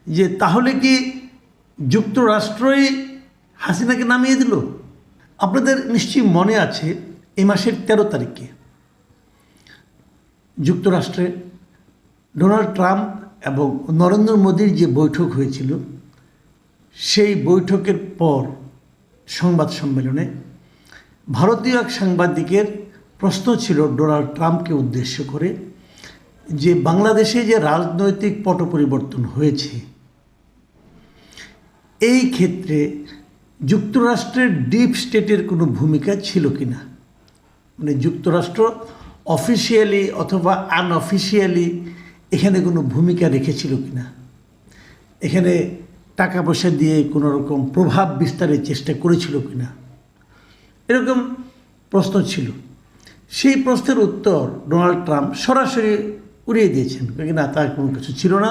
যে তাহলে কি যুক্তরাষ্ট্রই হাসিনাকে নামিয়ে দিল? আপনাদের নিশ্চয়ই মনে আছে এই মাসের 13 তারিখে যুক্তরাষ্ট্রে ডোনাল্ড ট্রাম্প এবং নরেন্দ্র মোদীর যে বৈঠক হয়েছিল, সেই বৈঠকের পর সংবাদ সম্মেলনে ভারতীয় এক সাংবাদিকের প্রশ্ন ছিল ডোনাল্ড ট্রাম্পকে উদ্দেশ্য করে যে বাংলাদেশে যে রাজনৈতিক পট পরিবর্তন হয়েছে, এই ক্ষেত্রে যুক্তরাষ্ট্রের ডিপ স্টেটের কোনো ভূমিকা ছিল কি না, মানে যুক্তরাষ্ট্র অফিসিয়ালি অথবা আনঅফিসিয়ালি এখানে কোনো ভূমিকা রেখেছিল কি না, এখানে টাকা পয়সা দিয়ে কোনো রকম প্রভাব বিস্তারের চেষ্টা করেছিল কি না, এরকম প্রশ্ন ছিল। সেই প্রশ্নের উত্তর ডোনাল্ড ট্রাম্প সরাসরি উড়িয়ে দিয়েছেন, না তার কোনো কিছু ছিল না।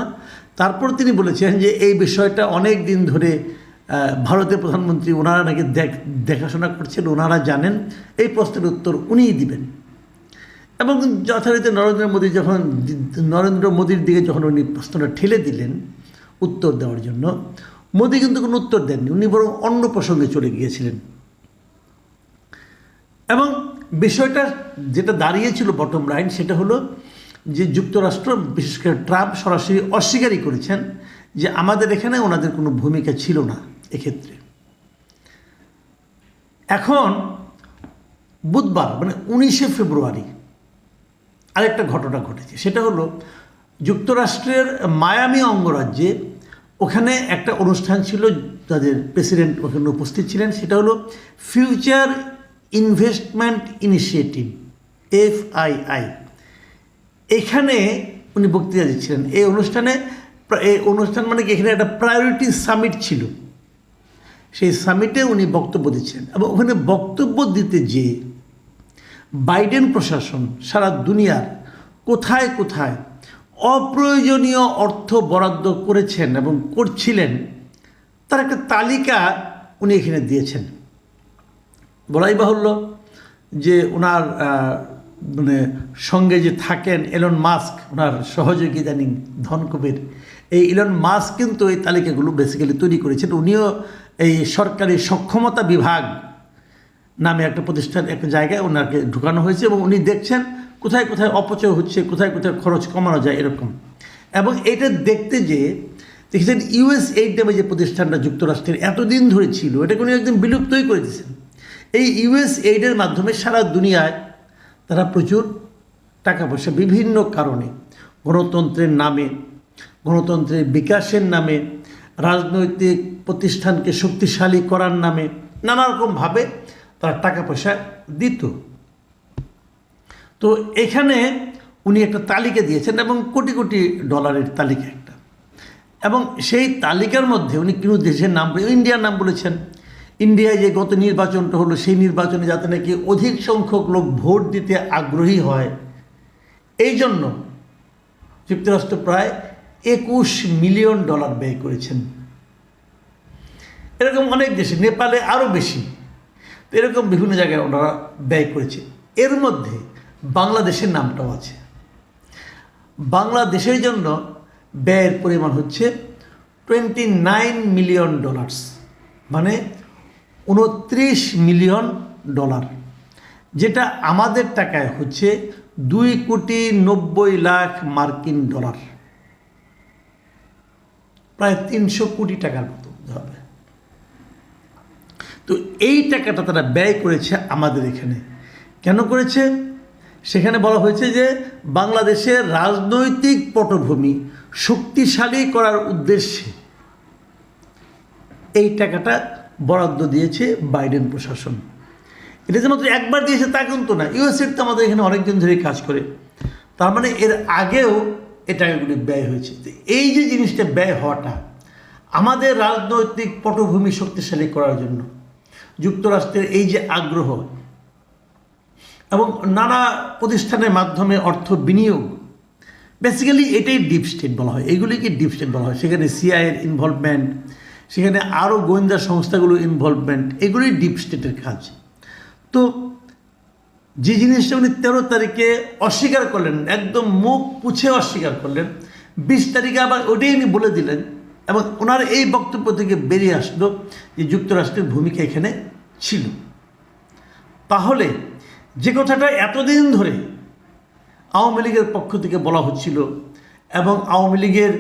তারপর তিনি বলেছেন যে এই বিষয়টা অনেক দিন ধরে ভারতের প্রধানমন্ত্রী ওনারা নাকি দেখাশোনা করছেন, ওনারা জানেন, এই প্রশ্নের উত্তর উনিই দিবেন। এবং যথারীতি নরেন্দ্র মোদীর দিকে যখন উনি প্রশ্নটা ঠেলে দিলেন উত্তর দেওয়ার জন্য, মোদী কিন্তু কোনো উত্তর দেননি, উনি বরং অন্য প্রসঙ্গে চলে গিয়েছিলেন। এবং বিষয়টা যেটা দাঁড়িয়েছিল বটম লাইন, সেটা হলো যে যুক্তরাষ্ট্র, বিশেষ করে ট্রাম্প সরাসরি অস্বীকারই করেছেন যে আমাদের এখানে ওনাদের কোনো ভূমিকা ছিল না এক্ষেত্রে। এখন বুধবার মানে 19শে ফেব্রুয়ারি আরেকটা ঘটনা ঘটেছে, সেটা হলো যুক্তরাষ্ট্রের মায়ামি অঙ্গরাজ্যে ওখানে একটা অনুষ্ঠান ছিল, তাদের প্রেসিডেন্ট ওখানে উপস্থিত ছিলেন। সেটা হলো ফিউচার ইনভেস্টমেন্ট ইনিশিয়েটিভ, FII। এখানে উনি বক্তৃতা দিচ্ছিলেন। এই অনুষ্ঠান মানে কি, এখানে একটা প্রায়োরিটি সামিট ছিল, সেই সামিটে উনি বক্তব্য দিচ্ছেন। এবং ওখানে বক্তব্য দিতে যেয়ে বাইডেন প্রশাসন সারা দুনিয়ার কোথায় কোথায় অপ্রয়োজনীয় অর্থ বরাদ্দ করেছেন এবং করছিলেন তার একটা তালিকা উনি এখানে দিয়েছেন। বলাই বাহুল্য যে ওনার মানে সঙ্গে যে থাকেন এলন মাস্ক, ওনার সহযোগী ইদানিং ধনকুবের, এই এলন মাস্ক কিন্তু এই তালিকাগুলো বেসিক্যালি তৈরি করেছেন। উনিও এই সরকারি সক্ষমতা বিভাগ নামে একটা প্রতিষ্ঠান, একটা জায়গায় ওনাকে ঢুকানো হয়েছে এবং উনি দেখছেন কোথায় কোথায় অপচয় হচ্ছে, কোথায় কোথায় খরচ কমানো যায় এরকম। এবং এটা দেখতে যেয়ে দেখেছেন USAID নামে যে প্রতিষ্ঠানটা যুক্তরাষ্ট্রের এতদিন ধরে ছিল, এটাকে উনি একদম বিলুপ্তই করে দিয়েছেন। এই USAID-এর মাধ্যমে সারা দুনিয়ায় তারা প্রচুর টাকা পয়সা বিভিন্ন কারণে, গণতন্ত্রের নামে, গণতন্ত্রের বিকাশের নামে, রাজনৈতিক প্রতিষ্ঠানকে শক্তিশালী করার নামে নানা রকমভাবে তারা টাকা পয়সা দিত। তো এখানে উনি একটা তালিকা দিয়েছেন এবং কোটি কোটি ডলারের তালিকা একটা, এবং সেই তালিকার মধ্যে উনি কোনো দেশের নাম, ইন্ডিয়ার নাম বলেছেন। ইন্ডিয়ায় যে গত নির্বাচনটা হলো, সেই নির্বাচনে যাতে নাকি অধিক সংখ্যক লোক ভোট দিতে আগ্রহী হয়, এই জন্য যুক্তরাষ্ট্র প্রায় $21 মিলিয়ন ব্যয় করেছেন। এরকম অনেক দেশে, নেপালে আরও বেশি, তো এরকম বিভিন্ন জায়গায় ওনারা ব্যয় করেছে। এর মধ্যে বাংলাদেশের নামটাও আছে। বাংলাদেশের জন্য ব্যয়ের পরিমাণ হচ্ছে $29 মিলিয়ন, মানে $29 মিলিয়ন, যেটা আমাদের টাকায় হচ্ছে $2,90,00,000, প্রায় 300 কোটি টাকার মতো হবে। তো এই টাকাটা তারা ব্যয় করেছে আমাদের এখানে। কেন করেছে? সেখানে বলা হয়েছে যে বাংলাদেশের রাজনৈতিক পটভূমি শক্তিশালী করার উদ্দেশ্যে এই টাকাটা বরাদ্দ দিয়েছে বাইডেন প্রশাসন। এটা যে মাত্র একবার দিয়েছে তা কিন্তু না, USAID তো আমাদের এখানে অনেকদিন ধরেই কাজ করে, তার মানে এর আগেও এই টাকাগুলি ব্যয় হয়েছে। এই যে জিনিসটা ব্যয় হওয়াটা আমাদের রাজনৈতিক পটভূমি শক্তিশালী করার জন্য যুক্তরাষ্ট্রের এই যে আগ্রহ এবং নানা প্রতিষ্ঠানের মাধ্যমে অর্থ বিনিয়োগ, বেসিক্যালি এটাই ডিপ স্টেট বলা হয়, এইগুলিকে ডিপ স্টেট বলা হয়। সেখানে CIA-র ইনভলভমেন্ট, সেখানে আরও গোয়েন্দা সংস্থাগুলোর ইনভলভমেন্ট, এগুলি ডিপ স্টেটের কাজ। তো যে জিনিসটা উনি 13 তারিখে অস্বীকার করলেন, একদম মুখ পুছে অস্বীকার করলেন, 20 তারিখে আবার ওটাই উনি বলে দিলেন এবং ওনার এই বক্তব্য থেকে বেরিয়ে আসলো যে যুক্তরাষ্ট্রের ভূমিকা এখানে ছিল। তাহলে যে কথাটা এতদিন ধরে আওয়ামী লীগের পক্ষ থেকে বলা হচ্ছিল এবং আওয়ামী লীগের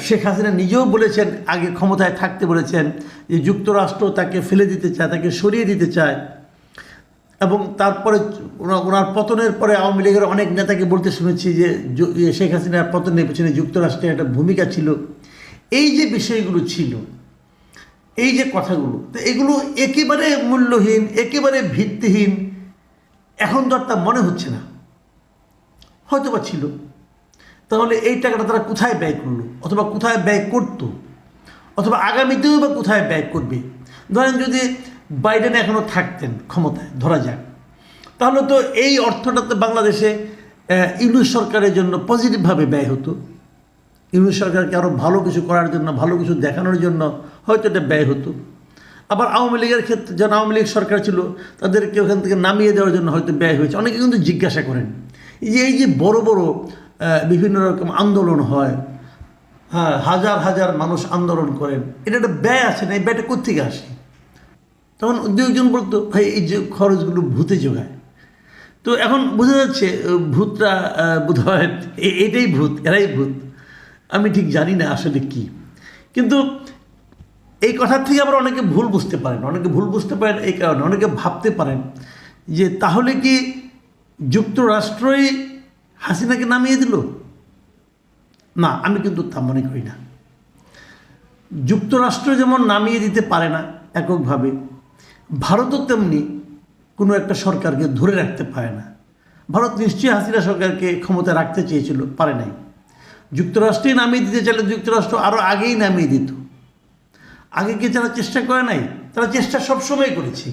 শেখ হাসিনা নিজেও বলেছেন, আগে ক্ষমতায় থাকতে বলেছেন যে যুক্তরাষ্ট্র তাকে ফেলে দিতে চায়, তাকে সরিয়ে দিতে চায়, এবং তারপরে ওনার পতনের পরে আওয়ামী লীগের অনেক নেতাকে বলতে শুনেছি যে শেখ হাসিনার পতনের পেছনে যুক্তরাষ্ট্রের একটা ভূমিকা ছিল। এই যে বিষয়গুলো ছিল, এই যে কথাগুলো, তো এগুলো একেবারে মূল্যহীন, একেবারে ভিত্তিহীন, এখন তো আর তা মনে হচ্ছে না, হয়তো বা ছিল। তাহলে এই টাকাটা তারা কোথায় ব্যয় করলো, অথবা কোথায় ব্যয় করতো, অথবা আগামীতেও বা কোথায় ব্যয় করবে? ধরেন যদি বাইডেন এখনও থাকতেন ক্ষমতায়, ধরা যাক, তাহলে তো এই অর্থটা তো বাংলাদেশে ইউনূস সরকারের জন্য পজিটিভভাবে ব্যয় হতো। ইউনূস সরকারকে আরও ভালো কিছু করার জন্য, ভালো কিছু দেখানোর জন্য হয়তো এটা ব্যয় হতো। আবার আওয়ামী লীগের ক্ষেত্রে, যারা আওয়ামী লীগ সরকার ছিল তাদেরকে ওখান থেকে নামিয়ে দেওয়ার জন্য হয়তো ব্যয় হয়েছে। অনেকে কিন্তু জিজ্ঞাসা করেন এই যে বড় বড় বিভিন্ন রকম আন্দোলন হয়, হ্যাঁ, হাজার হাজার মানুষ আন্দোলন করেন, এটা একটা ব্যয় আছে না, এই ব্যয়টা কোত্থেকে আসে? তখন দু একজন বলতো, ভাই এই যে খরচগুলো ভূতে যোগায়। তো এখন বোঝা যাচ্ছে ভূতটা বোধ হয় এটাই ভূত, এরাই ভূত। আমি ঠিক জানি না আসলে কি, কিন্তু এই কথার থেকে আবার অনেকে ভুল বুঝতে পারেন। অনেকে ভুল বুঝতে পারেন এই কারণে, অনেকে ভাবতে পারেন যে তাহলে কি যুক্তরাষ্ট্রই হাসিনাকে নামিয়ে দিল? না, আমি কিন্তু তা মনে করি না। যুক্তরাষ্ট্র যেমন নামিয়ে দিতে পারে না এককভাবে, ভারতও তেমনি কোনো একটা সরকারকে ধরে রাখতে পারে না। ভারত নিশ্চয়ই হাসিনা সরকারকে ক্ষমতায় রাখতে চেয়েছিল, পারে নাই। যুক্তরাষ্ট্রই নামিয়ে দিতে চাইলে যুক্তরাষ্ট্র আরও আগেই নামিয়ে দিত। আগে কি তারা চেষ্টা করে নাই? তারা চেষ্টা সবসময় করেছে।